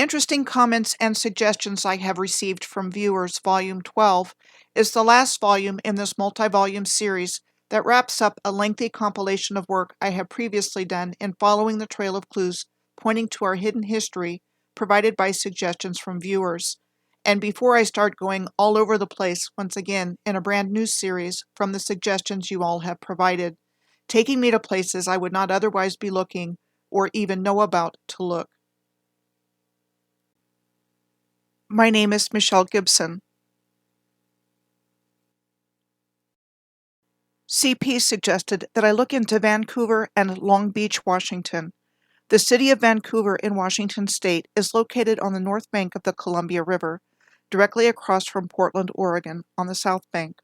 Interesting Comments and Suggestions I Have Received from Viewers, Volume 12, is the last volume in this multi-volume series that wraps up a lengthy compilation of work I have previously done in following the trail of clues pointing to our hidden history provided by suggestions from viewers. And before I start going all over the place once again in a brand new series from the suggestions you all have provided, taking me to places I would not otherwise be looking or even know about to look. My name is Michelle Gibson. CP suggested that I look into Vancouver and Long Beach, Washington. The city of Vancouver in Washington state is located on the north bank of the Columbia River, directly across from Portland, Oregon, on the south bank.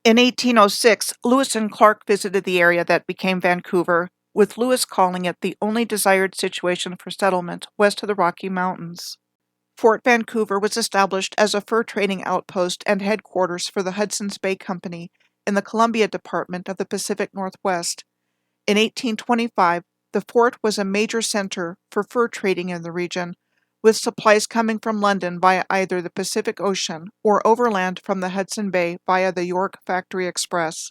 In 1806, Lewis and Clark visited the area that became Vancouver, with Lewis calling it the only desired situation for settlement west of the Rocky Mountains. Fort Vancouver was established as a fur trading outpost and headquarters for the Hudson's Bay Company in the Columbia Department of the Pacific Northwest. In 1825, the fort was a major center for fur trading in the region, with supplies coming from London via either the Pacific Ocean or overland from the Hudson Bay via the York Factory Express.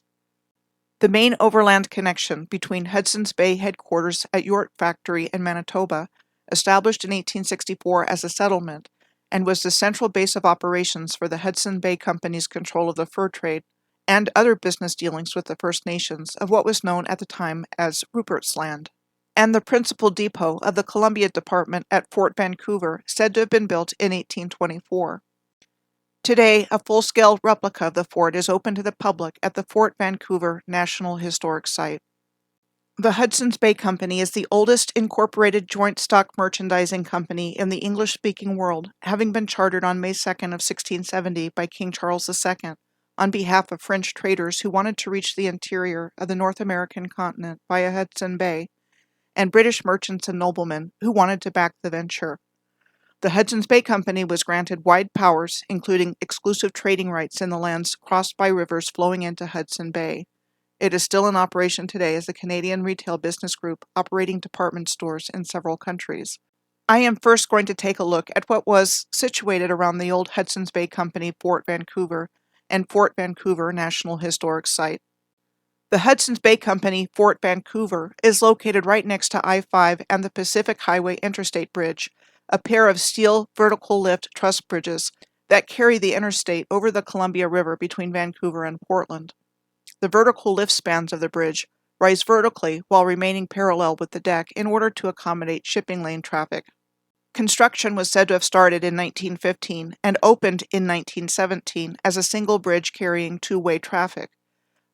The main overland connection between Hudson's Bay headquarters at York Factory in Manitoba, established in 1864 as a settlement, and was the central base of operations for the Hudson Bay Company's control of the fur trade and other business dealings with the First Nations of what was known at the time as Rupert's Land, and the principal depot of the Columbia Department at Fort Vancouver, said to have been built in 1824. Today, a full-scale replica of the fort is open to the public at the Fort Vancouver National Historic Site. The Hudson's Bay Company is the oldest incorporated joint stock merchandising company in the English-speaking world, having been chartered on May 2nd of 1670 by King Charles II on behalf of French traders who wanted to reach the interior of the North American continent via Hudson Bay, and British merchants and noblemen who wanted to back the venture. The Hudson's Bay Company was granted wide powers, including exclusive trading rights in the lands crossed by rivers flowing into Hudson Bay. It is still in operation today as a Canadian retail business group operating department stores in several countries. I am first going to take a look at what was situated around the old Hudson's Bay Company Fort Vancouver and Fort Vancouver National Historic Site. The Hudson's Bay Company Fort Vancouver is located right next to I-5 and the Pacific Highway Interstate Bridge, a pair of steel vertical lift truss bridges that carry the interstate over the Columbia River between Vancouver and Portland. The vertical lift spans of the bridge rise vertically while remaining parallel with the deck in order to accommodate shipping lane traffic. Construction was said to have started in 1915 and opened in 1917 as a single bridge carrying two-way traffic.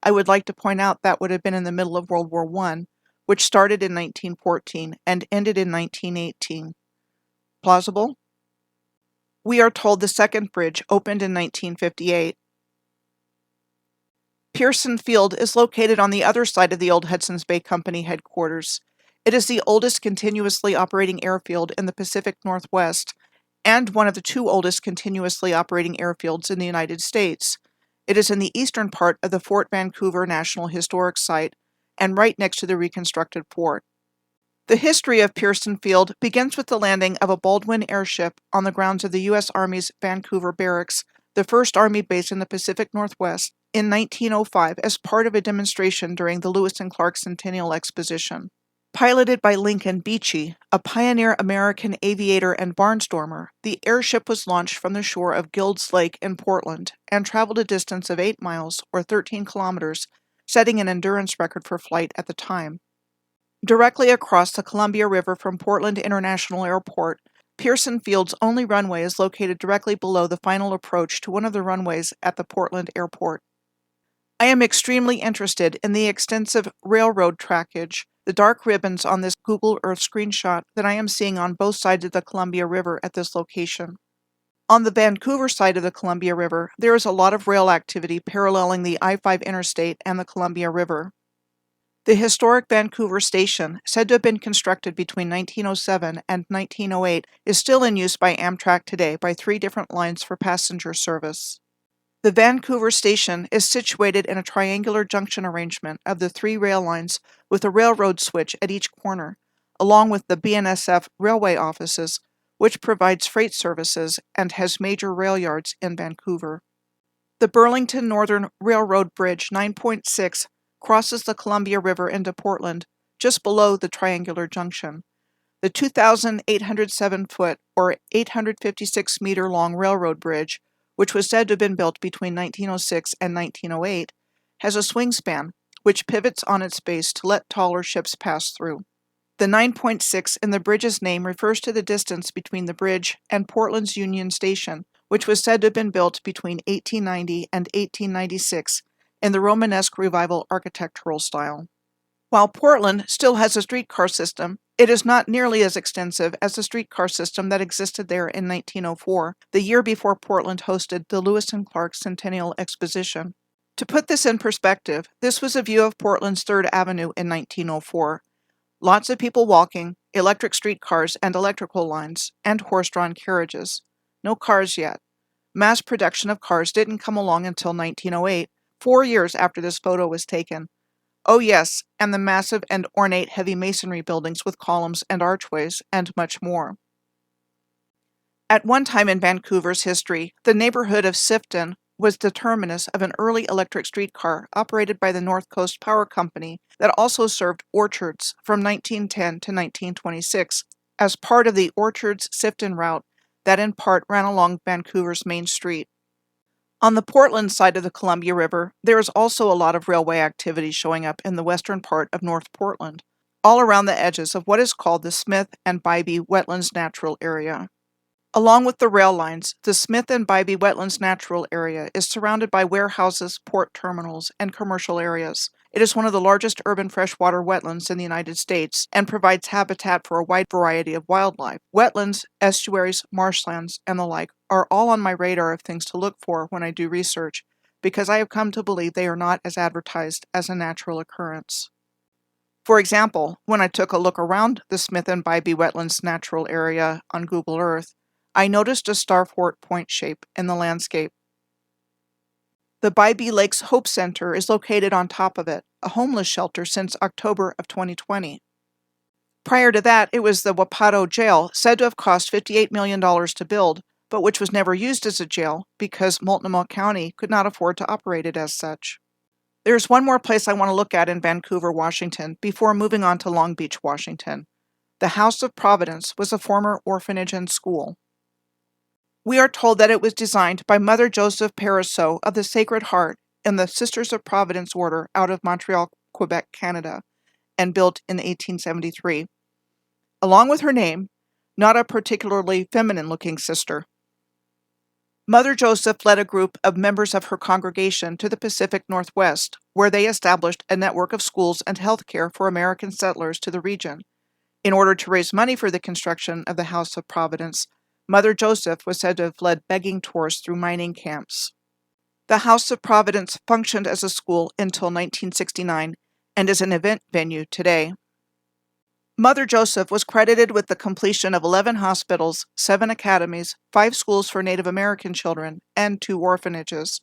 I would like to point out that would have been in the middle of World War I, which started in 1914 and ended in 1918. Plausible? We are told the second bridge opened in 1958. Pearson Field is located on the other side of the old Hudson's Bay Company headquarters. It is the oldest continuously operating airfield in the Pacific Northwest and one of the two oldest continuously operating airfields in the United States. It is in the eastern part of the Fort Vancouver National Historic Site and right next to the reconstructed fort. The history of Pearson Field begins with the landing of a Baldwin airship on the grounds of the U.S. Army's Vancouver Barracks, the first Army base in the Pacific Northwest, in 1905 as part of a demonstration during the Lewis and Clark Centennial Exposition. Piloted by Lincoln Beechey, a pioneer American aviator and barnstormer, the airship was launched from the shore of Gilds Lake in Portland and traveled a distance of 8 miles or 13 kilometers, setting an endurance record for flight at the time. Directly across the Columbia River from Portland International Airport, Pearson Field's only runway is located directly below the final approach to one of the runways at the Portland Airport. I am extremely interested in the extensive railroad trackage, the dark ribbons on this Google Earth screenshot that I am seeing on both sides of the Columbia River at this location. On the Vancouver side of the Columbia River, there is a lot of rail activity paralleling the I-5 interstate and the Columbia River. The historic Vancouver station, said to have been constructed between 1907 and 1908, is still in use by Amtrak today by 3 different lines for passenger service. The Vancouver station is situated in a triangular junction arrangement of the 3 rail lines with a railroad switch at each corner, along with the BNSF railway offices, which provides freight services and has major rail yards in Vancouver. The Burlington Northern Railroad Bridge 9.6 crosses the Columbia River into Portland, just below the Triangular Junction. The 2,807-foot or 856-meter-long railroad bridge, which was said to have been built between 1906 and 1908, has a swing span, which pivots on its base to let taller ships pass through. The 9.6 in the bridge's name refers to the distance between the bridge and Portland's Union Station, which was said to have been built between 1890 and 1896 in the Romanesque Revival architectural style. While Portland still has a streetcar system, it is not nearly as extensive as the streetcar system that existed there in 1904, the year before Portland hosted the Lewis and Clark Centennial Exposition. To put this in perspective, this was a view of Portland's 3rd Avenue in 1904. Lots of people walking, electric streetcars and electrical lines, and horse-drawn carriages. No cars yet. Mass production of cars didn't come along until 1908, 4 years after this photo was taken. Oh yes, and the massive and ornate heavy masonry buildings with columns and archways, and much more. At one time in Vancouver's history, the neighborhood of Sifton was the terminus of an early electric streetcar operated by the North Coast Power Company that also served Orchards from 1910 to 1926 as part of the Orchards-Sifton route that in part ran along Vancouver's Main Street. On the Portland side of the Columbia River, there is also a lot of railway activity showing up in the western part of North Portland, all around the edges of what is called the Smith and Bybee Wetlands Natural Area. Along with the rail lines, the Smith and Bybee Wetlands Natural Area is surrounded by warehouses, port terminals, and commercial areas. It is one of the largest urban freshwater wetlands in the United States and provides habitat for a wide variety of wildlife. Wetlands, estuaries, marshlands, and the like are all on my radar of things to look for when I do research, because I have come to believe they are not as advertised as a natural occurrence. For example, when I took a look around the Smith and Bybee Wetlands Natural Area on Google Earth, I noticed a starfort point shape in the landscape. The Bybee Lakes Hope Center is located on top of it, a homeless shelter since October of 2020. Prior to that, it was the Wapato Jail, said to have cost $58 million to build, but which was never used as a jail because Multnomah County could not afford to operate it as such. There's one more place I want to look at in Vancouver, Washington, before moving on to Long Beach, Washington. The House of Providence was a former orphanage and school. We are told that it was designed by Mother Joseph Parisot of the Sacred Heart and the Sisters of Providence Order out of Montreal, Quebec, Canada, and built in 1873. Along with her name, not a particularly feminine-looking sister. Mother Joseph led a group of members of her congregation to the Pacific Northwest, where they established a network of schools and health care for American settlers to the region. In order to raise money for the construction of the House of Providence, Mother Joseph was said to have led begging tours through mining camps. The House of Providence functioned as a school until 1969 and is an event venue today. Mother Joseph was credited with the completion of 11 hospitals, 7 academies, 5 schools for Native American children, and 2 orphanages.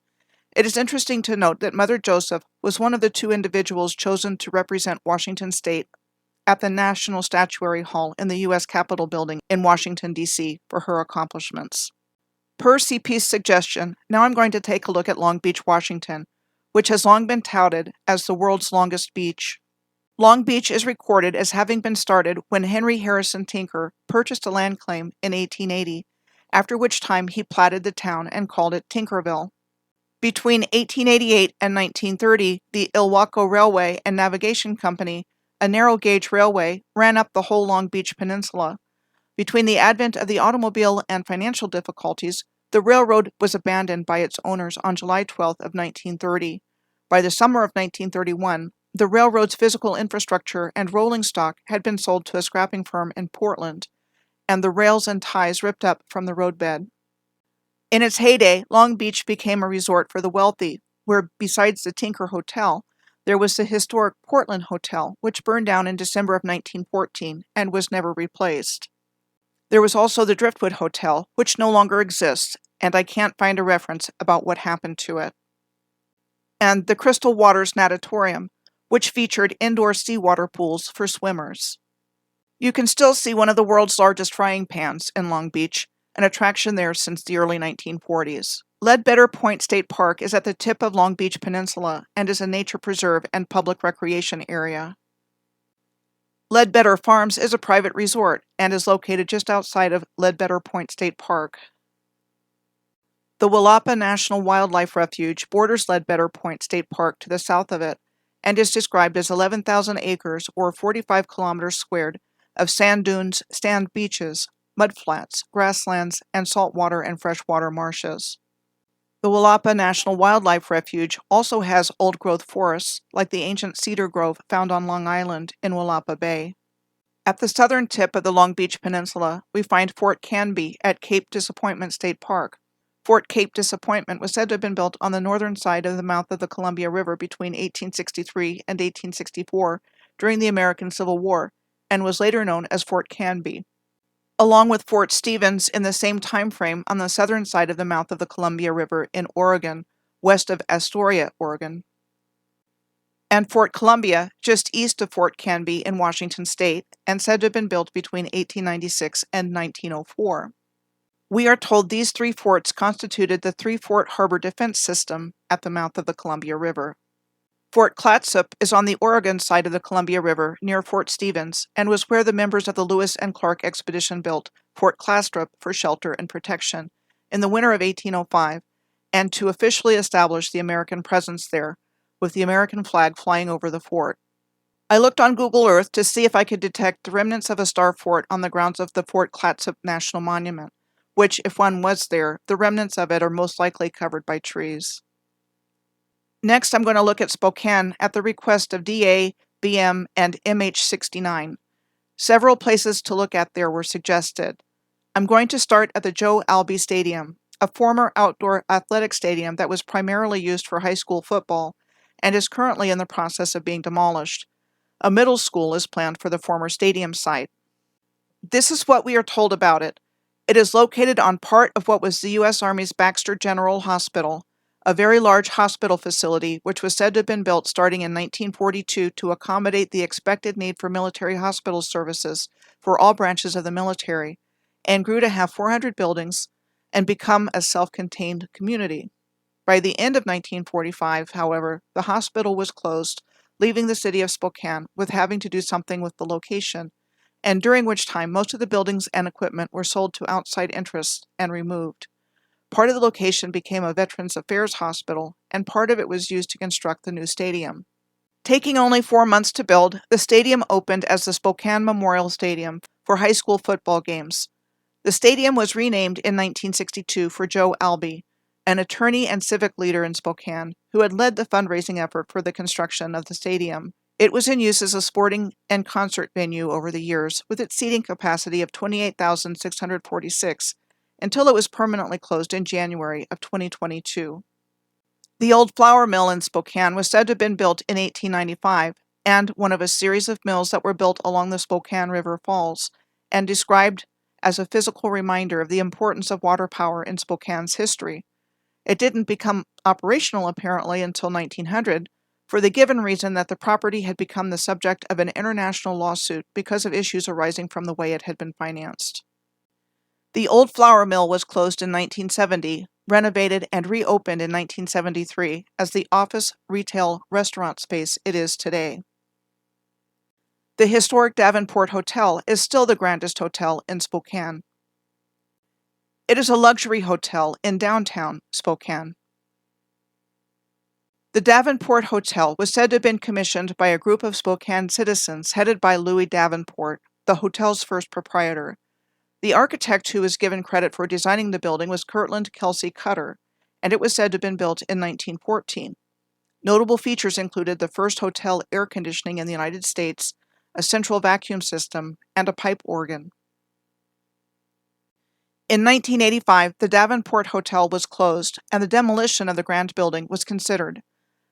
It is interesting to note that Mother Joseph was one of the 2 individuals chosen to represent Washington State at the National Statuary Hall in the U.S. Capitol building in Washington, D.C. for her accomplishments. Per CP's suggestion, now I'm going to take a look at Long Beach, Washington, which has long been touted as the world's longest beach. Long Beach is recorded as having been started when Henry Harrison Tinker purchased a land claim in 1880, after which time he platted the town and called it Tinkerville. Between 1888 and 1930, the Ilwaco Railway and Navigation Company, a narrow-gauge railway, ran up the whole Long Beach Peninsula. Between the advent of the automobile and financial difficulties, the railroad was abandoned by its owners on July 12 of 1930. By the summer of 1931, the railroad's physical infrastructure and rolling stock had been sold to a scrapping firm in Portland, and the rails and ties ripped up from the roadbed. In its heyday, Long Beach became a resort for the wealthy, where besides the Tinker Hotel, there was the historic Portland Hotel, which burned down in December of 1914 and was never replaced. There was also the Driftwood Hotel, which no longer exists, and I can't find a reference about what happened to it. And the Crystal Waters Natatorium, which featured indoor seawater pools for swimmers. You can still see one of the world's largest frying pans in Long Beach, an attraction there since the early 1940s. Ledbetter Point State Park is at the tip of Long Beach Peninsula and is a nature preserve and public recreation area. Ledbetter Farms is a private resort and is located just outside of Ledbetter Point State Park. The Willapa National Wildlife Refuge borders Ledbetter Point State Park to the south of it and is described as 11,000 acres or 45 kilometers squared of sand dunes, sand beaches, mudflats, grasslands, and saltwater and freshwater marshes. The Willapa National Wildlife Refuge also has old-growth forests, like the ancient cedar grove found on Long Island in Willapa Bay. At the southern tip of the Long Beach Peninsula, we find Fort Canby at Cape Disappointment State Park. Fort Cape Disappointment was said to have been built on the northern side of the mouth of the Columbia River between 1863 and 1864 during the American Civil War, and was later known as Fort Canby, along with Fort Stevens in the same time frame on the southern side of the mouth of the Columbia River in Oregon, west of Astoria, Oregon, and Fort Columbia, just east of Fort Canby in Washington State, and said to have been built between 1896 and 1904. We are told these three forts constituted the three-fort harbor defense system at the mouth of the Columbia River. Fort Clatsop is on the Oregon side of the Columbia River near Fort Stevens and was where the members of the Lewis and Clark expedition built Fort Clatsop for shelter and protection in the winter of 1805 and to officially establish the American presence there, with the American flag flying over the fort. I looked on Google Earth to see if I could detect the remnants of a star fort on the grounds of the Fort Clatsop National Monument, which, if one was there, the remnants of it are most likely covered by trees. Next, I'm going to look at Spokane at the request of DA, BM, and MH69. Several places to look at there were suggested. I'm going to start at the Joe Albee Stadium, a former outdoor athletic stadium that was primarily used for high school football and is currently in the process of being demolished. A middle school is planned for the former stadium site. This is what we are told about it. It is located on part of what was the U.S. Army's Baxter General Hospital, a very large hospital facility which was said to have been built starting in 1942 to accommodate the expected need for military hospital services for all branches of the military, and grew to have 400 buildings and become a self-contained community. By the end of 1945, however, the hospital was closed, leaving the city of Spokane with having to do something with the location, and during which time most of the buildings and equipment were sold to outside interests and removed. Part of the location became a Veterans Affairs hospital, and part of it was used to construct the new stadium. Taking only 4 months to build, the stadium opened as the Spokane Memorial Stadium for high school football games. The stadium was renamed in 1962 for Joe Albee, an attorney and civic leader in Spokane, who had led the fundraising effort for the construction of the stadium. It was in use as a sporting and concert venue over the years, with its seating capacity of 28,646, until it was permanently closed in January of 2022. The old flour mill in Spokane was said to have been built in 1895, and one of a series of mills that were built along the Spokane River Falls, and described as a physical reminder of the importance of water power in Spokane's history. It didn't become operational apparently until 1900, for the given reason that the property had become the subject of an international lawsuit because of issues arising from the way it had been financed. The old flour mill was closed in 1970, renovated and reopened in 1973 as the office, retail, restaurant space it is today. The historic Davenport Hotel is still the grandest hotel in Spokane. It is a luxury hotel in downtown Spokane. The Davenport Hotel was said to have been commissioned by a group of Spokane citizens headed by Louis Davenport, the hotel's first proprietor. The architect who was given credit for designing the building was Kirtland Kelsey Cutter, and it was said to have been built in 1914. Notable features included the first hotel air conditioning in the United States, a central vacuum system, and a pipe organ. In 1985, the Davenport Hotel was closed, and the demolition of the grand building was considered.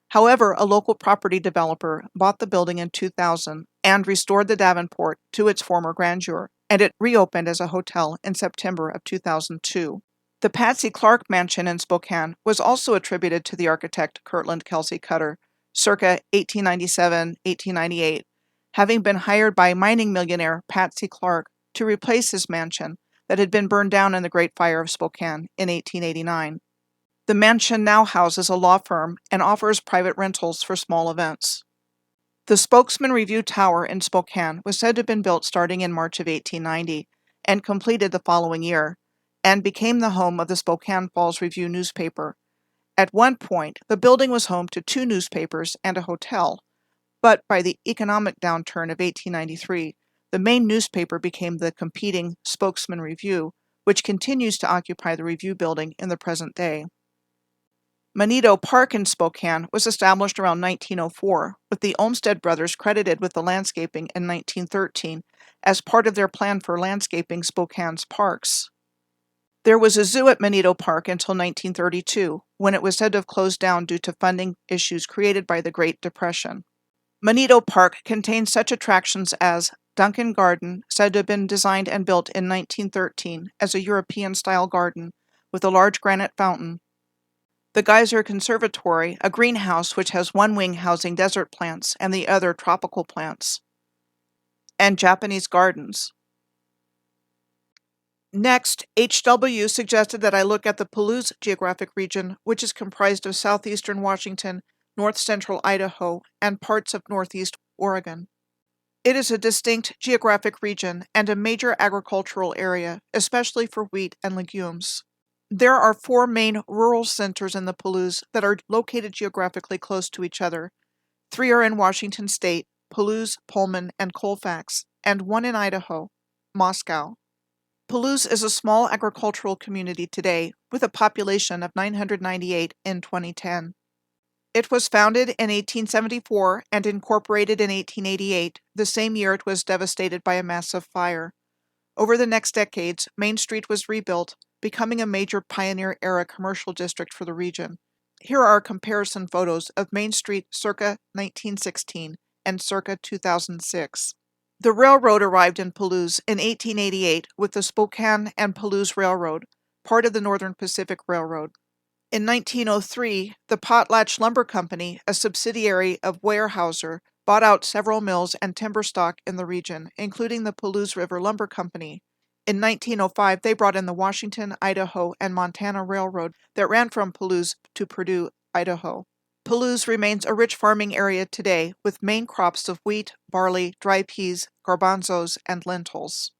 However, a local property developer bought the building in 2000 and restored the Davenport to its former grandeur, and it reopened as a hotel in September of 2002. The Patsy Clark Mansion in Spokane was also attributed to the architect Kirtland Kelsey Cutter, circa 1897-1898, having been hired by mining millionaire Patsy Clark to replace his mansion that had been burned down in the Great Fire of Spokane in 1889. The mansion now houses a law firm and offers private rentals for small events. The Spokesman Review Tower in Spokane was said to have been built starting in March of 1890 and completed the following year, and became the home of the Spokane Falls Review newspaper. At one point, the building was home to 2 newspapers and a hotel, but by the economic downturn of 1893, the main newspaper became the competing Spokesman Review, which continues to occupy the Review building in the present day. Monito Park in Spokane was established around 1904, with the Olmsted brothers credited with the landscaping in 1913 as part of their plan for landscaping Spokane's parks. There was a zoo at Monito Park until 1932, when it was said to have closed down due to funding issues created by the Great Depression. Monito Park contains such attractions as Duncan Garden, said to have been designed and built in 1913 as a European-style garden with a large granite fountain, the Geyser Conservatory, a greenhouse which has one wing housing desert plants and the other tropical plants, and Japanese gardens. Next, H.W. suggested that I look at the Palouse geographic region, which is comprised of southeastern Washington, north-central Idaho, and parts of northeast Oregon. It is a distinct geographic region and a major agricultural area, especially for wheat and legumes. There are 4 main rural centers in the Palouse that are located geographically close to each other. 3 are in Washington State, Palouse, Pullman, and Colfax, and 1 in Idaho, Moscow. Palouse is a small agricultural community today, with a population of 998 in 2010. It was founded in 1874 and incorporated in 1888, the same year it was devastated by a massive fire. Over the next decades, Main Street was rebuilt, becoming a major pioneer-era commercial district for the region. Here are comparison photos of Main Street circa 1916 and circa 2006. The railroad arrived in Palouse in 1888 with the Spokane and Palouse Railroad, part of the Northern Pacific Railroad. In 1903, the Potlatch Lumber Company, a subsidiary of Weyerhaeuser, bought out several mills and timber stock in the region, including the Palouse River Lumber Company. In 1905, they brought in the Washington, Idaho, and Montana Railroad that ran from Palouse to Purdue, Idaho. Palouse remains a rich farming area today, with main crops of wheat, barley, dry peas, garbanzos, and lentils.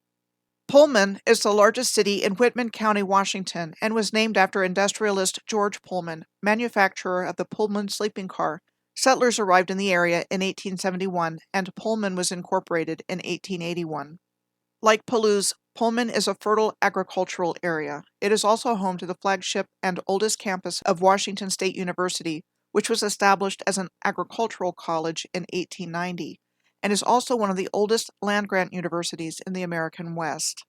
Pullman is the largest city in Whitman County, Washington, and was named after industrialist George Pullman, manufacturer of the Pullman sleeping car. Settlers arrived in the area in 1871, and Pullman was incorporated in 1881. Like Palouse, Pullman is a fertile agricultural area. It is also home to the flagship and oldest campus of Washington State University, which was established as an agricultural college in 1890, and is also one of the oldest land-grant universities in the American West.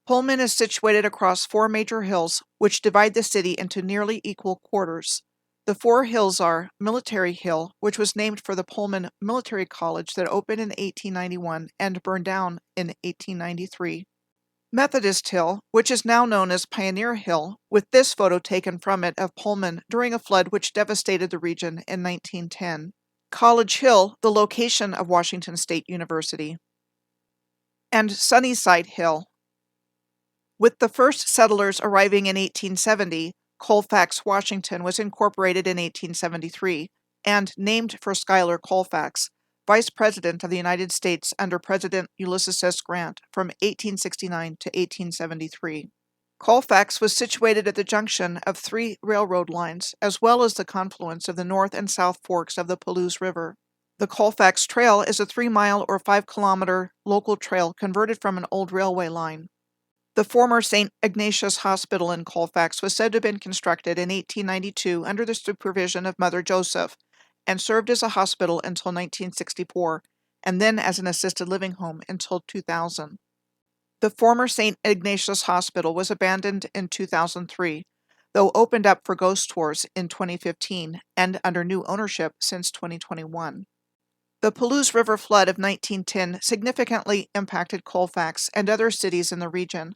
Pullman is situated across 4 major hills, which divide the city into nearly equal quarters. The 4 hills are Military Hill, which was named for the Pullman Military College that opened in 1891 and burned down in 1893. Methodist Hill, which is now known as Pioneer Hill, with this photo taken from it of Pullman during a flood which devastated the region in 1910. College Hill, the location of Washington State University. And Sunnyside Hill. With the first settlers arriving in 1870, Colfax, Washington was incorporated in 1873 and named for Schuyler Colfax, Vice President of the United States under President Ulysses S. Grant from 1869 to 1873. Colfax was situated at the junction of 3 railroad lines, as well as the confluence of the north and south forks of the Palouse River. The Colfax Trail is a 3-mile or 5-kilometer local trail converted from an old railway line. The former St. Ignatius Hospital in Colfax was said to have been constructed in 1892 under the supervision of Mother Joseph, and served as a hospital until 1964, and then as an assisted living home until 2000. The former St. Ignatius Hospital was abandoned in 2003, though opened up for ghost tours in 2015 and under new ownership since 2021. The Palouse River flood of 1910 significantly impacted Colfax and other cities in the region.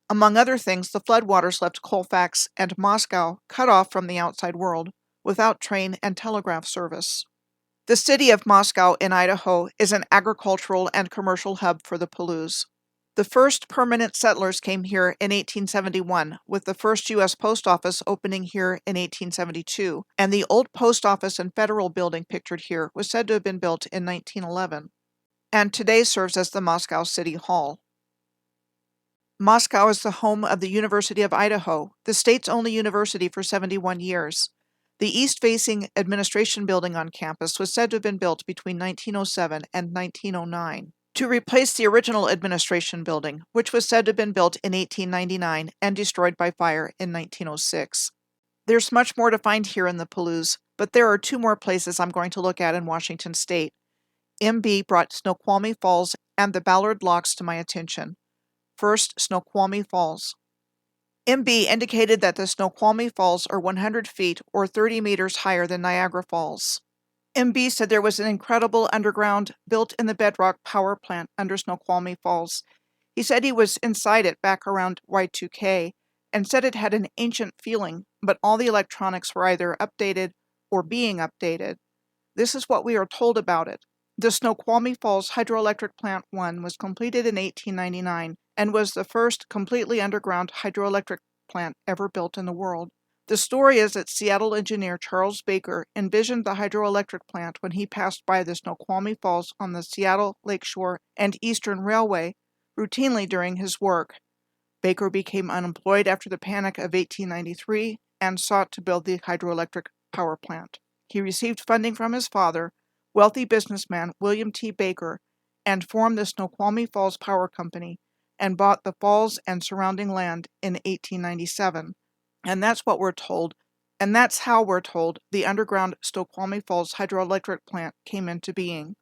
Among other things, the floodwaters left Colfax and Moscow cut off from the outside world, without train and telegraph service. The city of Moscow in Idaho is an agricultural and commercial hub for the Palouse. The first permanent settlers came here in 1871, with the first U.S. post office opening here in 1872, and the old post office and federal building pictured here was said to have been built in 1911, and today serves as the Moscow City Hall. Moscow is the home of the University of Idaho, the state's only university for 71 years. The east-facing administration building on campus was said to have been built between 1907 and 1909 to replace the original administration building, which was said to have been built in 1899 and destroyed by fire in 1906. There's much more to find here in the Palouse, but there are two more places I'm going to look at in Washington state. MB brought Snoqualmie Falls and the Ballard Locks to my attention. First, Snoqualmie Falls. MB indicated that the Snoqualmie Falls are 100 feet or 30 meters higher than Niagara Falls. MB said there was an incredible underground, built-in-the-bedrock power plant under Snoqualmie Falls. He said he was inside it back around Y2K and said it had an ancient feeling, but all the electronics were either updated or being updated. This is what we are told about it. The Snoqualmie Falls Hydroelectric Plant 1 was completed in 1899 and was the first completely underground hydroelectric plant ever built in the world. The story is that Seattle engineer Charles Baker envisioned the hydroelectric plant when he passed by the Snoqualmie Falls on the Seattle Lakeshore and Eastern Railway routinely during his work. Baker became unemployed after the Panic of 1893 and sought to build the hydroelectric power plant. He received funding from his father, wealthy businessman William T. Baker, and formed the Snoqualmie Falls Power Company and bought the falls and surrounding land in 1897. And that's what we're told, and that's how we're told the underground Snoqualmie Falls hydroelectric plant came into being.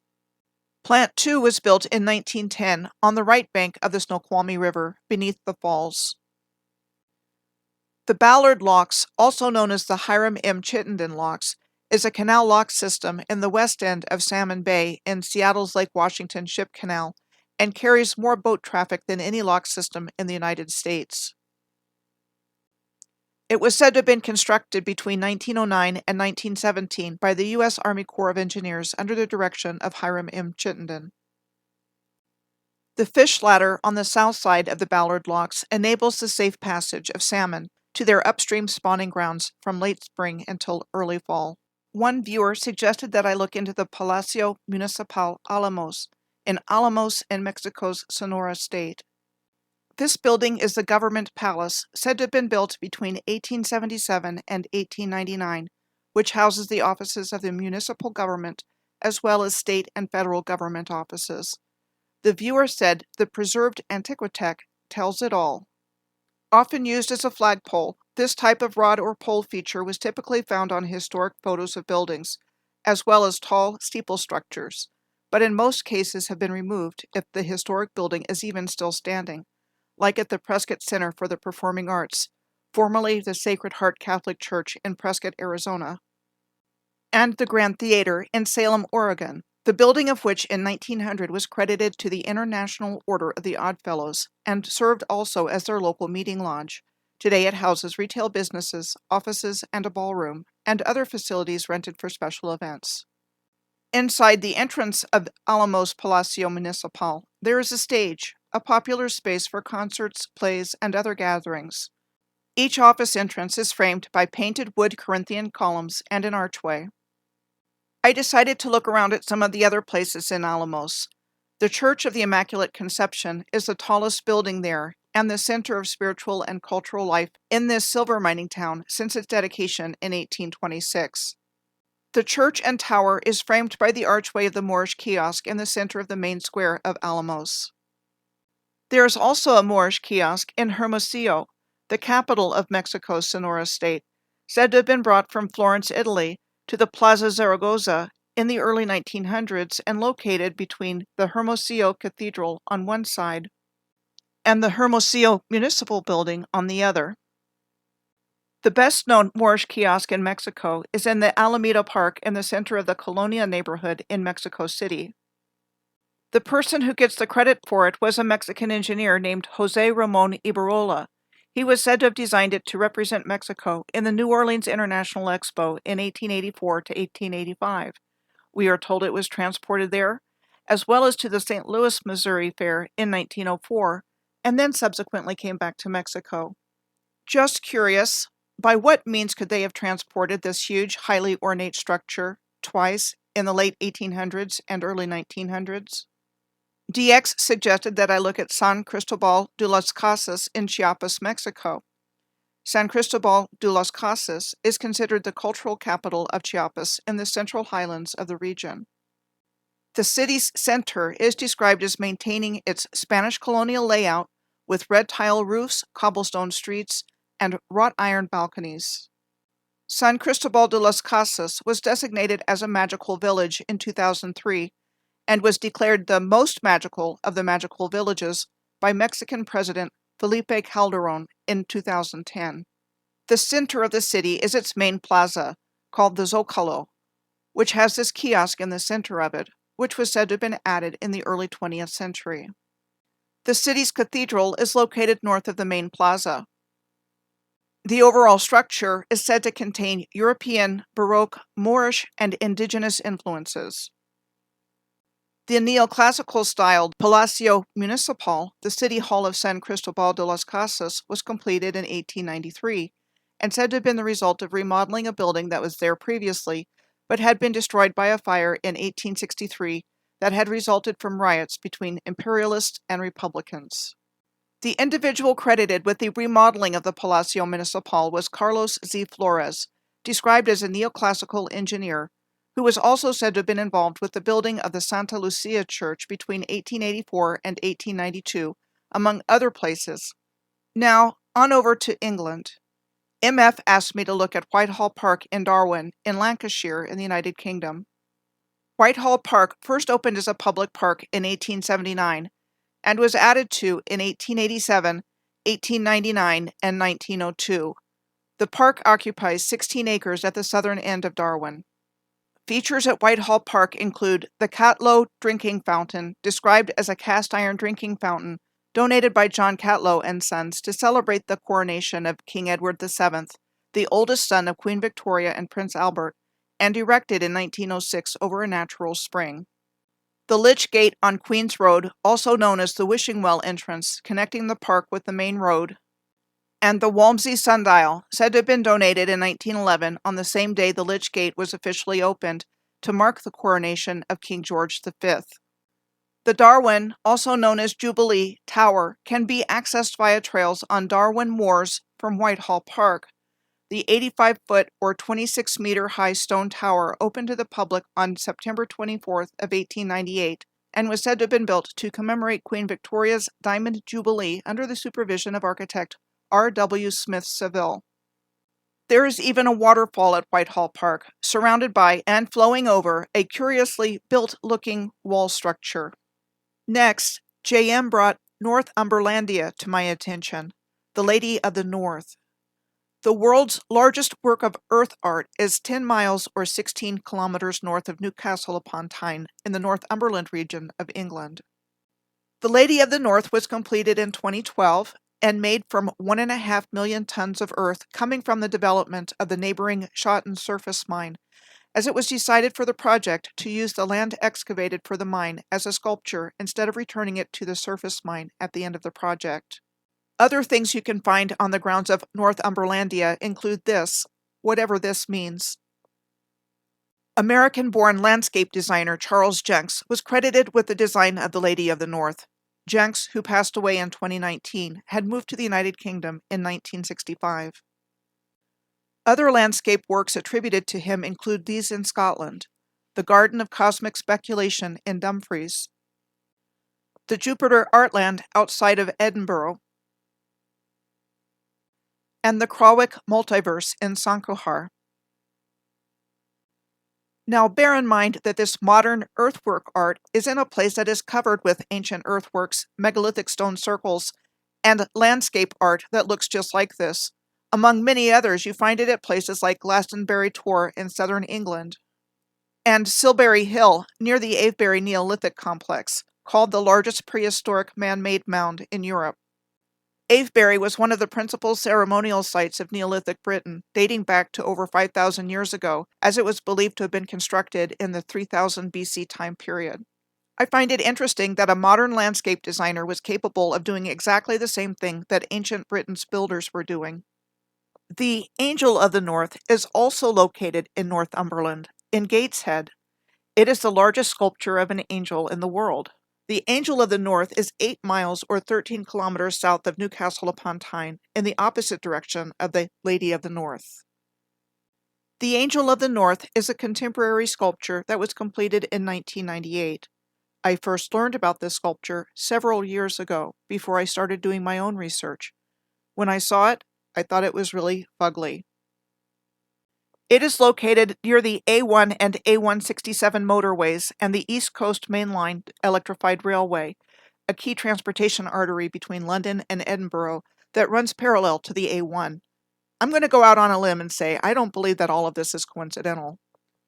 Plant 2 was built in 1910 on the right bank of the Snoqualmie River beneath the falls. The Ballard Locks, also known as the Hiram M. Chittenden Locks, is a canal lock system in the west end of Salmon Bay in Seattle's Lake Washington Ship Canal and carries more boat traffic than any lock system in the United States. It was said to have been constructed between 1909 and 1917 by the U.S. Army Corps of Engineers under the direction of Hiram M. Chittenden. The fish ladder on the south side of the Ballard Locks enables the safe passage of salmon to their upstream spawning grounds from late spring until early fall. One viewer suggested that I look into the Palacio Municipal Alamos in Mexico's Sonora state. This building is the government palace, said to have been built between 1877 and 1899, which houses the offices of the municipal government as well as state and federal government offices. The viewer said the preserved Antiquitech tells it all. Often used as a flagpole, this type of rod or pole feature was typically found on historic photos of buildings, as well as tall steeple structures, but in most cases have been removed if the historic building is even still standing, like at the Prescott Center for the Performing Arts, formerly the Sacred Heart Catholic Church in Prescott, Arizona, and the Grand Theater in Salem, Oregon, the building of which in 1900 was credited to the International Order of the Oddfellows and served also as their local meeting lodge. Today it houses retail businesses, offices, and a ballroom, and other facilities rented for special events. Inside the entrance of Alamos Palacio Municipal, there is a stage, a popular space for concerts, plays, and other gatherings. Each office entrance is framed by painted wood Corinthian columns and an archway. I decided to look around at some of the other places in Alamos. The Church of the Immaculate Conception is the tallest building there and the center of spiritual and cultural life in this silver mining town since its dedication in 1826. The church and tower is framed by the archway of the Moorish kiosk in the center of the main square of Alamos. There is also a Moorish kiosk in Hermosillo, the capital of Mexico's Sonora state, said to have been brought from Florence, Italy, to the Plaza Zaragoza in the early 1900s and located between the Hermosillo Cathedral on one side and the Hermosillo Municipal Building on the other. The best-known Moorish kiosk in Mexico is in the Alameda Park in the center of the Colonia neighborhood in Mexico City. The person who gets the credit for it was a Mexican engineer named José Ramón Ibarola. He was said to have designed it to represent Mexico in the New Orleans International Expo in 1884 to 1885, We are told it was transported there, as well as to the St. Louis, Missouri Fair in 1904, and then subsequently came back to Mexico. Just curious, by what means could they have transported this huge, highly ornate structure twice in the late 1800s and early 1900s? DX suggested that I look at San Cristobal De Las Casas in Chiapas, Mexico. San Cristobal de las Casas is considered the cultural capital of Chiapas in the central highlands of the region. The city's center is described as maintaining its Spanish colonial layout with red tile roofs, cobblestone streets, and wrought iron balconies. San Cristobal de las Casas was designated as a magical village in 2003 and was declared the most magical of the magical villages by Mexican President Felipe Calderón in 2010. The center of the city is its main plaza, called the Zócalo, which has this kiosk in the center of it, which was said to have been added in the early 20th century. The city's cathedral is located north of the main plaza. The overall structure is said to contain European, Baroque, Moorish, and indigenous influences. The neoclassical-styled Palacio Municipal, the City Hall of San Cristobal de las Casas, was completed in 1893 and said to have been the result of remodeling a building that was there previously, but had been destroyed by a fire in 1863 that had resulted from riots between imperialists and republicans. The individual credited with the remodeling of the Palacio Municipal was Carlos Z. Flores, described as a neoclassical engineer, who was also said to have been involved with the building of the Santa Lucia Church between 1884 and 1892, among other places. Now, on over to England. MF asked me to look at Whitehall Park in Darwin, in Lancashire, in the United Kingdom. Whitehall Park first opened as a public park in 1879 and was added to in 1887, 1899, and 1902. The park occupies 16 acres at the southern end of Darwin. Features at Whitehall Park include the Catlow Drinking Fountain, described as a cast-iron drinking fountain donated by John Catlow and Sons to celebrate the coronation of King Edward VII, the oldest son of Queen Victoria and Prince Albert, and erected in 1906 over a natural spring. The Lich Gate on Queen's Road, also known as the Wishing Well entrance, connecting the park with the main road, and the Walmsley Sundial, said to have been donated in 1911 on the same day the Lich Gate was officially opened to mark the coronation of King George V. The Darwin, also known as Jubilee, Tower can be accessed via trails on Darwin Moors from Whitehall Park. The 85-foot or 26-meter high stone tower opened to the public on September 24th of 1898 and was said to have been built to commemorate Queen Victoria's Diamond Jubilee under the supervision of architect R. W. Smith Saville. There is even a waterfall at Whitehall Park, surrounded by and flowing over a curiously built-looking wall structure. Next, J.M. brought Northumberlandia to my attention, the Lady of the North. The world's largest work of earth art is 10 miles or 16 kilometers north of Newcastle upon Tyne in the Northumberland region of England. The Lady of the North was completed in 2012 and made from 1.5 million tons of earth coming from the development of the neighboring Shotton surface mine, as it was decided for the project to use the land excavated for the mine as a sculpture instead of returning it to the surface mine at the end of the project. Other things you can find on the grounds of Northumberlandia include this, whatever this means. American-born landscape designer Charles Jenks was credited with the design of the Lady of the North. Jenks, who passed away in 2019, had moved to the United Kingdom in 1965. Other landscape works attributed to him include these in Scotland: the Garden of Cosmic Speculation in Dumfries, the Jupiter Artland outside of Edinburgh, and the Krawick Multiverse in Sankohar. Now bear in mind that this modern earthwork art is in a place that is covered with ancient earthworks, megalithic stone circles, and landscape art that looks just like this. Among many others, you find it at places like Glastonbury Tor in southern England, and Silbury Hill near the Avebury Neolithic complex, called the largest prehistoric man-made mound in Europe. Avebury was one of the principal ceremonial sites of Neolithic Britain, dating back to over 5,000 years ago, as it was believed to have been constructed in the 3000 BC time period. I find it interesting that a modern landscape designer was capable of doing exactly the same thing that ancient Britain's builders were doing. The Angel of the North is also located in Northumberland, in Gateshead. It is the largest sculpture of an angel in the world. The Angel of the North is 8 miles or 13 kilometers south of Newcastle upon Tyne, in the opposite direction of the Lady of the North. The Angel of the North is a contemporary sculpture that was completed in 1998. I first learned about this sculpture several years ago, before I started doing my own research. When I saw it, I thought it was really fugly. It is located near the A1 and A167 motorways and the East Coast Main Line electrified railway, a key transportation artery between London and Edinburgh that runs parallel to the A1. I'm going to go out on a limb and say I don't believe that all of this is coincidental.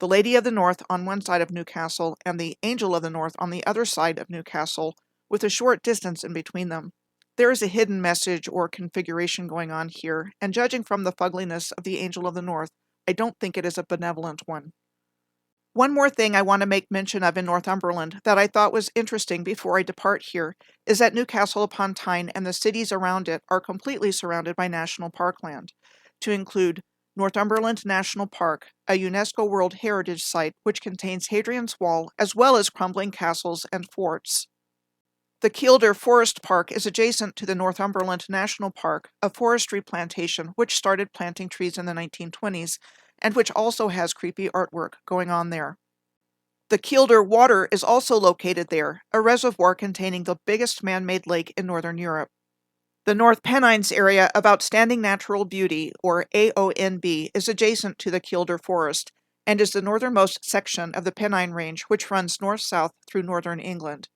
The Lady of the North on one side of Newcastle and the Angel of the North on the other side of Newcastle, with a short distance in between them. There is a hidden message or configuration going on here, and judging from the fugliness of the Angel of the North, I don't think it is a benevolent one. One more thing I want to make mention of in Northumberland that I thought was interesting before I depart here is that Newcastle upon Tyne and the cities around it are completely surrounded by national parkland, to include Northumberland National Park, a UNESCO World Heritage Site which contains Hadrian's Wall as well as crumbling castles and forts. The Kielder Forest Park is adjacent to the Northumberland National Park, a forestry plantation which started planting trees in the 1920s, and which also has creepy artwork going on there. The Kielder Water is also located there, a reservoir containing the biggest man-made lake in northern Europe. The North Pennines Area of Outstanding Natural Beauty, or AONB, is adjacent to the Kielder Forest, and is the northernmost section of the Pennine Range which runs north-south through northern England.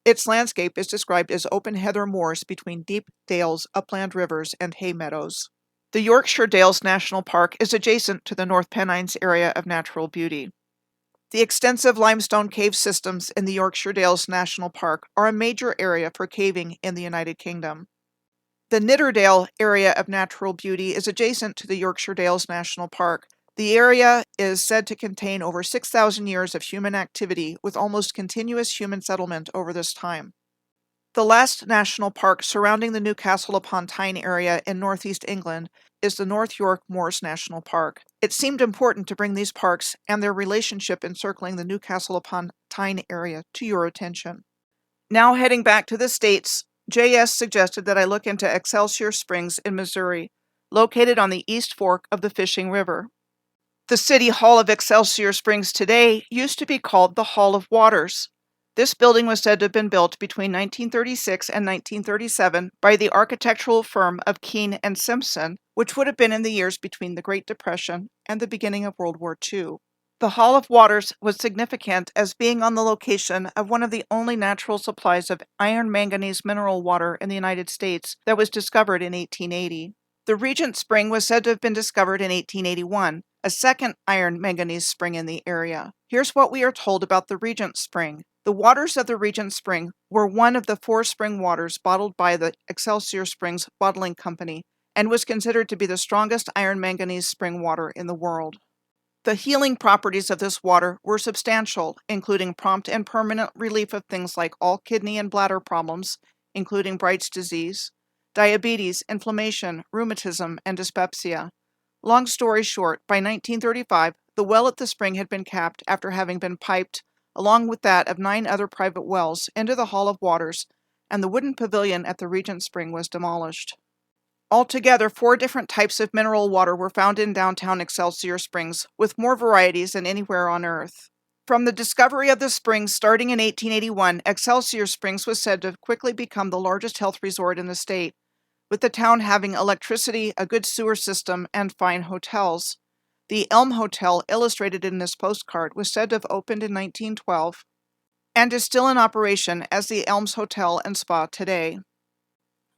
Its landscape is described as open heather moors between deep dales, upland rivers, and hay meadows. The Yorkshire Dales National Park is adjacent to the North Pennines Area of Natural Beauty. The extensive limestone cave systems in the Yorkshire Dales National Park are a major area for caving in the United Kingdom. The Nidderdale Area of Natural Beauty is adjacent to the Yorkshire Dales National Park. The area is said to contain over 6,000 years of human activity, with almost continuous human settlement over this time. The last national park surrounding the Newcastle upon Tyne area in northeast England is the North York Moors National Park. It seemed important to bring these parks and their relationship encircling the Newcastle upon Tyne area to your attention. Now heading back to the States, JS suggested that I look into Excelsior Springs in Missouri, located on the East Fork of the Fishing River. The City Hall of Excelsior Springs today used to be called the Hall of Waters. This building was said to have been built between 1936 and 1937 by the architectural firm of Keene and Simpson, which would have been in the years between the Great Depression and the beginning of World War II. The Hall of Waters was significant as being on the location of one of the only natural supplies of iron manganese mineral water in the United States that was discovered in 1880. The Regent Spring was said to have been discovered in 1881, a second iron manganese spring in the area. Here's what we are told about the Regent Spring. The waters of the Regent Spring were one of the 4 spring waters bottled by the Excelsior Springs Bottling Company, and was considered to be the strongest iron manganese spring water in the world. The healing properties of this water were substantial, including prompt and permanent relief of things like all kidney and bladder problems, including Bright's disease, diabetes, inflammation, rheumatism, and dyspepsia. Long story short, by 1935, the well at the spring had been capped after having been piped, along with that of 9 other private wells, into the Hall of Waters, and the wooden pavilion at the Regent Spring was demolished. Altogether, 4 different types of mineral water were found in downtown Excelsior Springs, with more varieties than anywhere on Earth. From the discovery of the springs starting in 1881, Excelsior Springs was said to have quickly become the largest health resort in the state, with the town having electricity, a good sewer system, and fine hotels. The Elm Hotel, illustrated in this postcard, was said to have opened in 1912, and is still in operation as the Elms Hotel and Spa today.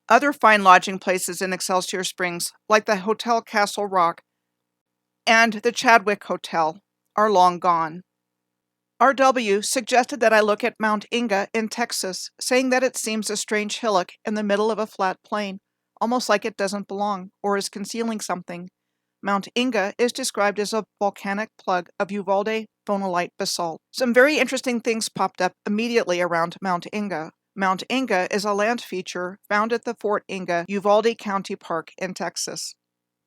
Other fine lodging places in Excelsior Springs, like the Hotel Castle Rock and the Chadwick Hotel, are long gone. R.W. suggested that I look at Mount Inga in Texas, saying that it seems a strange hillock in the middle of a flat plain. almost like it doesn't belong or is concealing something. Mount Inga is described as a volcanic plug of Uvalde phonolite basalt. Some very interesting things popped up immediately around Mount Inga. Mount Inga is a land feature found at the Fort Inga, Uvalde County Park in Texas.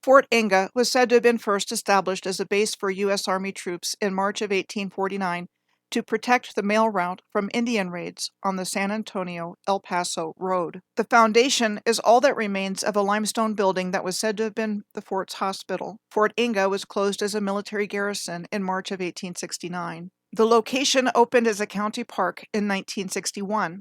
Fort Inga was said to have been first established as a base for U.S. Army troops in March of 1849 to protect the mail route from Indian raids on the San Antonio-El Paso Road. The foundation is all that remains of a limestone building that was said to have been the fort's hospital. Fort Inga was closed as a military garrison in March of 1869. The location opened as a county park in 1961.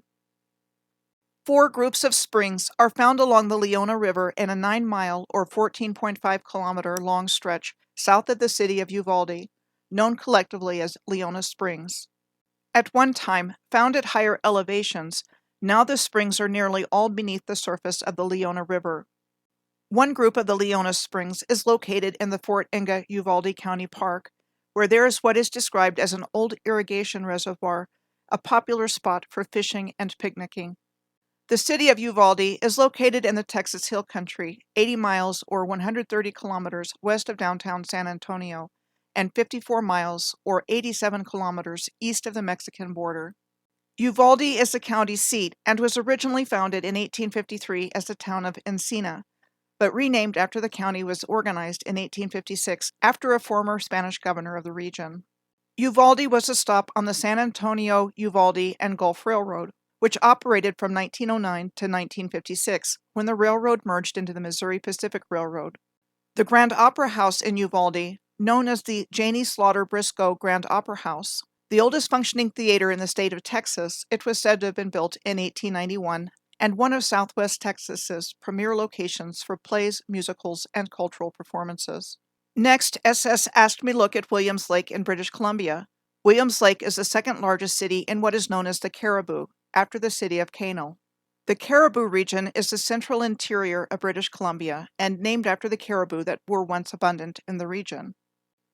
4 groups of springs are found along the Leona River in a 9-mile or 14.5-kilometer long stretch south of the city of Uvalde, known collectively as Leona Springs. At one time, found at higher elevations, now the springs are nearly all beneath the surface of the Leona River. One group of the Leona Springs is located in the Fort Inga Uvalde County Park, where there is what is described as an old irrigation reservoir, a popular spot for fishing and picnicking. The city of Uvalde is located in the Texas Hill Country, 80 miles or 130 kilometers west of downtown San Antonio, and 54 miles or 87 kilometers east of the Mexican border. Uvalde is the county seat and was originally founded in 1853 as the town of Encina, but renamed after the county was organized in 1856 after a former Spanish governor of the region. Uvalde was a stop on the San Antonio, Uvalde, and Gulf Railroad, which operated from 1909 to 1956, when the railroad merged into the Missouri Pacific Railroad. The Grand Opera House in Uvalde, known as the Janie Slaughter Briscoe Grand Opera House, the oldest functioning theater in the state of Texas, it was said to have been built in 1891, and one of Southwest Texas's premier locations for plays, musicals, and cultural performances. Next, SS asked me to look at Williams Lake in British Columbia. Williams Lake is the second largest city in what is known as the Cariboo, after the city of Kano. The Cariboo region is the central interior of British Columbia and named after the caribou that were once abundant in the region.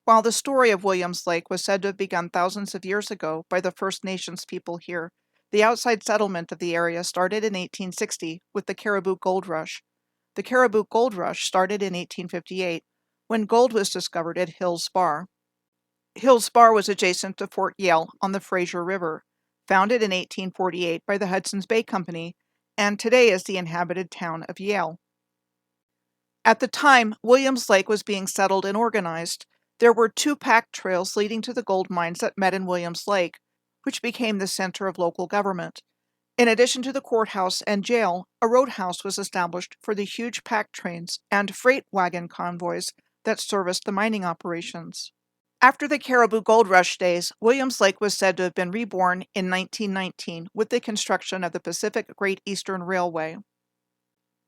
While the story of Williams Lake was said to have begun thousands of years ago by the First Nations people here, the outside settlement of the area started in 1860 with the Cariboo Gold Rush. The Cariboo Gold Rush started in 1858 when gold was discovered at Hills Bar. Hills Bar was adjacent to Fort Yale on the Fraser River, founded in 1848 by the Hudson's Bay Company, and today is the inhabited town of Yale. At the time Williams Lake was being settled and organized, there were 2 pack trails leading to the gold mines that met in Williams Lake, which became the center of local government. In addition to the courthouse and jail, a roadhouse was established for the huge pack trains and freight wagon convoys that serviced the mining operations. After the Cariboo Gold Rush days, Williams Lake was said to have been reborn in 1919 with the construction of the Pacific Great Eastern Railway.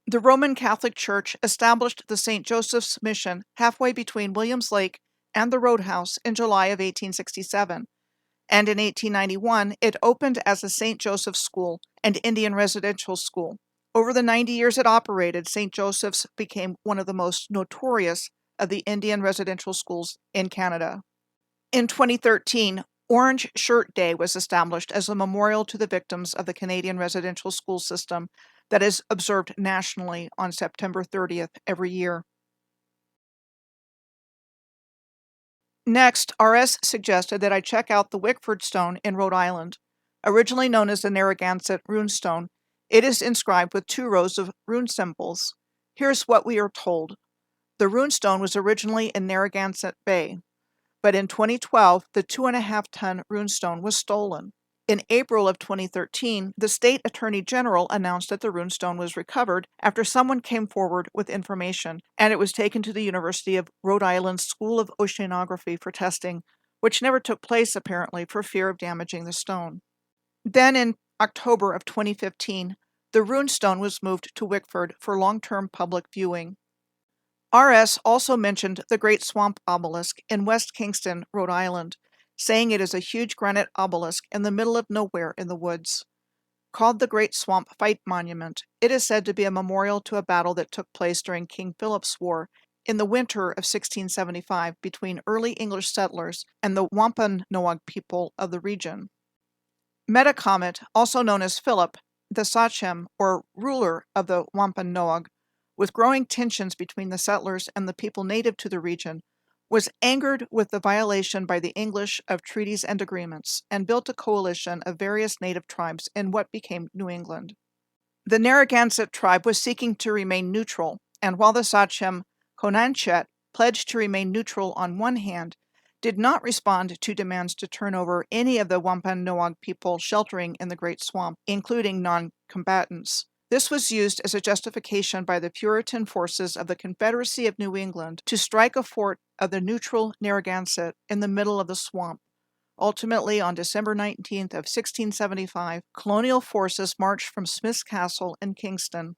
The Roman Catholic Church established the St. Joseph's Mission halfway between Williams Lake and the roadhouse in July of 1867, and in 1891 it opened as a St. Joseph's School and Indian Residential School. Over the 90 years it operated, St. Joseph's became one of the most notorious of the Indian residential schools in Canada. In 2013, Orange Shirt Day was established as a memorial to the victims of the Canadian residential school system that is observed nationally on September 30th every year. Next, RS suggested that I check out the Wickford Stone in Rhode Island. Originally known as the Narragansett Runestone, it is inscribed with 2 rows of rune symbols. Here's what we are told. The runestone was originally in Narragansett Bay, but in 2012, the 2.5-ton runestone was stolen. In April of 2013, the state attorney general announced that the runestone was recovered after someone came forward with information, and it was taken to the University of Rhode Island School of Oceanography for testing, which never took place apparently for fear of damaging the stone. Then in October of 2015, the runestone was moved to Wickford for long-term public viewing. RS also mentioned the Great Swamp Obelisk in West Kingston, Rhode Island, saying it is a huge granite obelisk in the middle of nowhere in the woods. Called the Great Swamp Fight Monument, it is said to be a memorial to a battle that took place during King Philip's War in the winter of 1675 between early English settlers and the Wampanoag people of the region. Metacomet, also known as Philip, the Sachem, or ruler of the Wampanoag, with growing tensions between the settlers and the people native to the region, was angered with the violation by the English of treaties and agreements, and built a coalition of various native tribes in what became New England. The Narragansett tribe was seeking to remain neutral, and while the Sachem Conanchet pledged to remain neutral on one hand, did not respond to demands to turn over any of the Wampanoag people sheltering in the Great Swamp, including non-combatants. This was used as a justification by the Puritan forces of the Confederacy of New England to strike a fort of the neutral Narragansett in the middle of the swamp. Ultimately, on December 19th of 1675, colonial forces marched from Smith's Castle in Kingston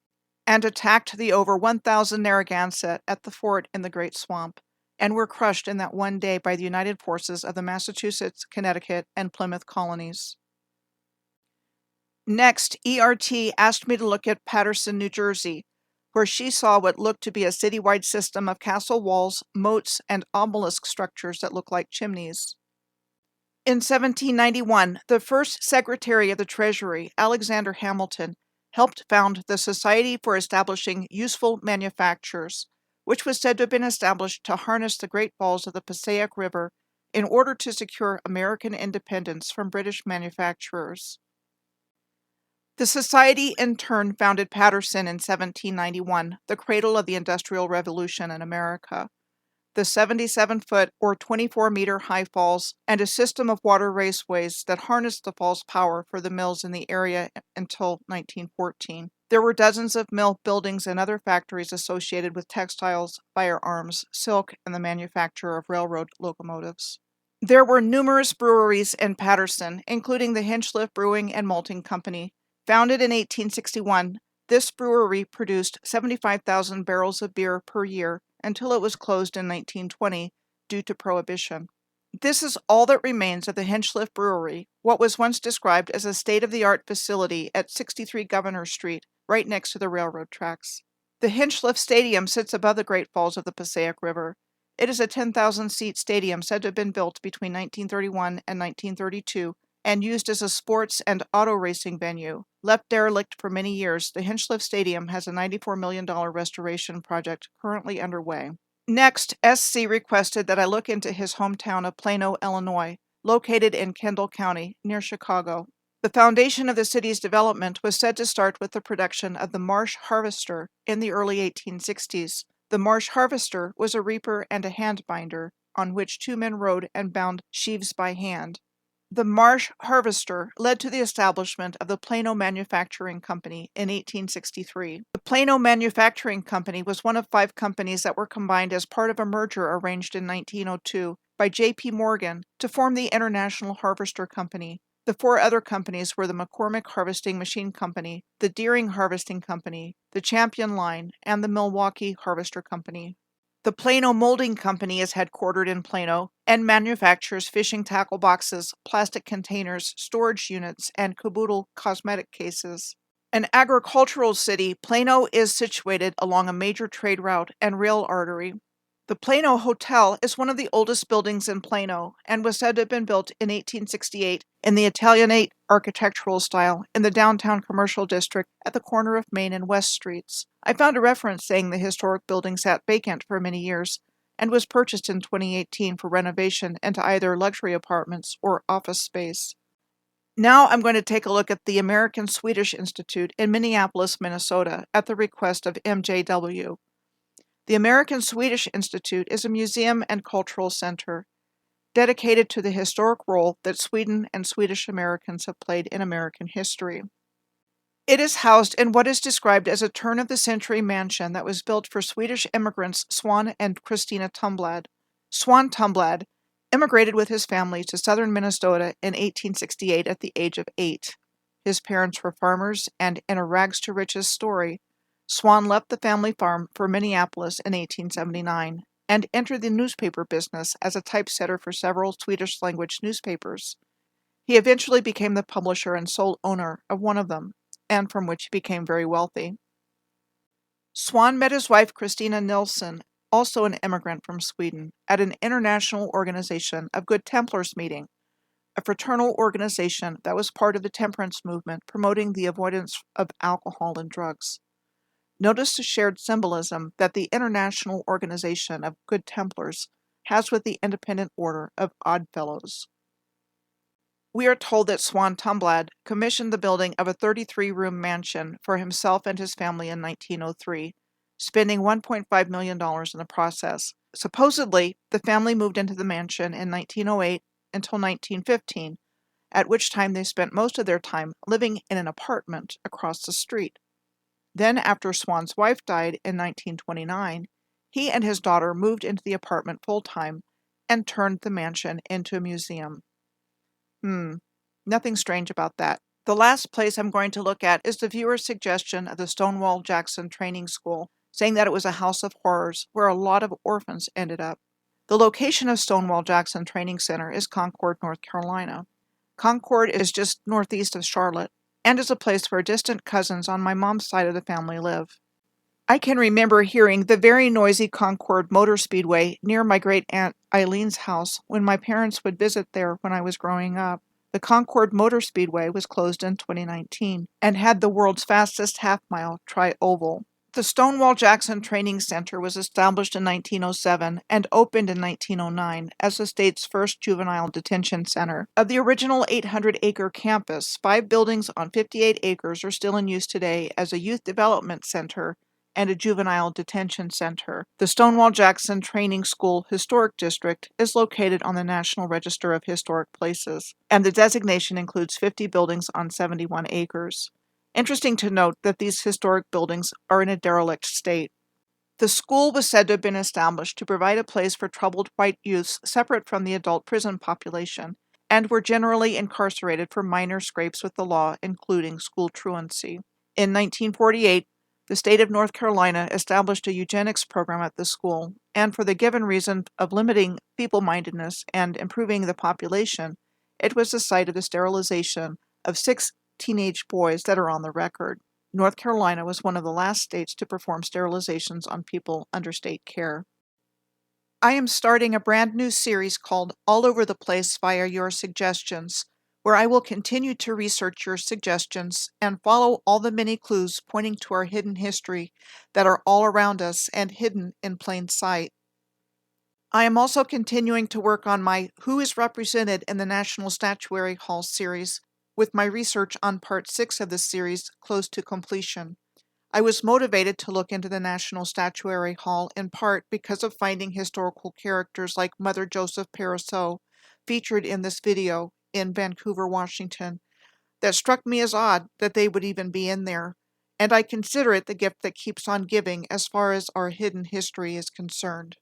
and attacked the over 1,000 Narragansett at the fort in the Great Swamp, and were crushed in that one day by the united forces of the Massachusetts, Connecticut, and Plymouth colonies. Next, ERT asked me to look at Paterson, New Jersey, where she saw what looked to be a citywide system of castle walls, moats, and obelisk structures that look like chimneys. In 1791, the first Secretary of the Treasury, Alexander Hamilton, helped found the Society for Establishing Useful Manufactures, which was said to have been established to harness the Great Falls of the Passaic River in order to secure American independence from British manufacturers. The Society in turn founded Paterson in 1791, the cradle of the Industrial Revolution in America. The 77-foot or 24-meter high falls and a system of water raceways that harnessed the falls' power for the mills in the area until 1914. There were dozens of mill buildings and other factories associated with textiles, firearms, silk, and the manufacture of railroad locomotives. There were numerous breweries in Paterson, including the Hinchliffe Brewing and Malting Company. Founded in 1861, this brewery produced 75,000 barrels of beer per year until it was closed in 1920 due to Prohibition. This is all that remains of the Hinchliffe Brewery, what was once described as a state-of-the-art facility at 63 Governor Street, right next to the railroad tracks. The Hinchliffe Stadium sits above the Great Falls of the Passaic River. It is a 10,000-seat stadium said to have been built between 1931 and 1932 and used as a sports and auto racing venue. Left derelict for many years, the Hinchliffe Stadium has a $94 million restoration project currently underway. Next, SC requested that I look into his hometown of Plano, Illinois, located in Kendall County, near Chicago. The foundation of the city's development was said to start with the production of the Marsh Harvester in the early 1860s. The Marsh Harvester was a reaper and a hand binder, on which two men rode and bound sheaves by hand. The Marsh Harvester led to the establishment of the Plano Manufacturing Company in 1863. The Plano Manufacturing Company was one of 5 companies that were combined as part of a merger arranged in 1902 by J.P. Morgan to form the International Harvester Company. The 4 other companies were the McCormick Harvesting Machine Company, the Deering Harvesting Company, the Champion Line, and the Milwaukee Harvester Company. The Plano Molding Company is headquartered in Plano and manufactures fishing tackle boxes, plastic containers, storage units, and caboodle cosmetic cases. An agricultural city, Plano is situated along a major trade route and rail artery. The Plano Hotel is one of the oldest buildings in Plano and was said to have been built in 1868 in the Italianate architectural style in the downtown commercial district at the corner of Main and West Streets. I found a reference saying the historic building sat vacant for many years and was purchased in 2018 for renovation into either luxury apartments or office space. Now I'm going to take a look at the American Swedish Institute in Minneapolis, Minnesota, at the request of MJW. The American Swedish Institute is a museum and cultural center dedicated to the historic role that Sweden and Swedish Americans have played in American history. It is housed in what is described as a turn-of-the-century mansion that was built for Swedish immigrants Swan and Christina Tumblad. Swan Tumblad immigrated with his family to southern Minnesota in 1868 at the age of 8. His parents were farmers, and in a rags-to-riches story, Swan left the family farm for Minneapolis in 1879 and entered the newspaper business as a typesetter for several Swedish-language newspapers. He eventually became the publisher and sole owner of one of them, and from which he became very wealthy. Swan met his wife Christina Nilsson, also an immigrant from Sweden, at an international organization of Good Templars meeting, a fraternal organization that was part of the temperance movement promoting the avoidance of alcohol and drugs. Notice the shared symbolism that the International Organization of Good Templars has with the Independent Order of Oddfellows. We are told that Snoqualmie commissioned the building of a 33-room mansion for himself and his family in 1903, spending $1.5 million in the process. Supposedly, the family moved into the mansion in 1908 until 1915, at which time they spent most of their time living in an apartment across the street. Then, after Swan's wife died in 1929, he and his daughter moved into the apartment full-time and turned the mansion into a museum. Nothing strange about that. The last place I'm going to look at is the viewer's suggestion of the Stonewall Jackson Training School, saying that it was a house of horrors where a lot of orphans ended up. The location of Stonewall Jackson Training Center is Concord, North Carolina. Concord is just northeast of Charlotte, and is a place where distant cousins on my mom's side of the family live. I can remember hearing the very noisy Concord Motor Speedway near my great-aunt Eileen's house when my parents would visit there when I was growing up. The Concord Motor Speedway was closed in 2019 and had the world's fastest half-mile tri-oval. The Stonewall Jackson Training Center was established in 1907 and opened in 1909 as the state's first juvenile detention center. Of the original 800-acre campus, 5 buildings on 58 acres are still in use today as a youth development center and a juvenile detention center. The Stonewall Jackson Training School Historic District is located on the National Register of Historic Places, and the designation includes 50 buildings on 71 acres. Interesting to note that these historic buildings are in a derelict state. The school was said to have been established to provide a place for troubled white youths separate from the adult prison population, and were generally incarcerated for minor scrapes with the law, including school truancy. In 1948, the state of North Carolina established a eugenics program at the school, and for the given reason of limiting feeble-mindedness and improving the population, it was the site of the sterilization of 6 teenage boys that are on the record. North Carolina was one of the last states to perform sterilizations on people under state care. I am starting a brand new series called All Over the Place via Your Suggestions, where I will continue to research your suggestions and follow all the many clues pointing to our hidden history that are all around us and hidden in plain sight. I am also continuing to work on my Who is Represented in the National Statuary Hall series, with my research on Part 6 of this series close to completion. I was motivated to look into the National Statuary Hall in part because of finding historical characters like Mother Joseph Pariseau, featured in this video in Vancouver, Washington, that struck me as odd that they would even be in there, and I consider it the gift that keeps on giving as far as our hidden history is concerned.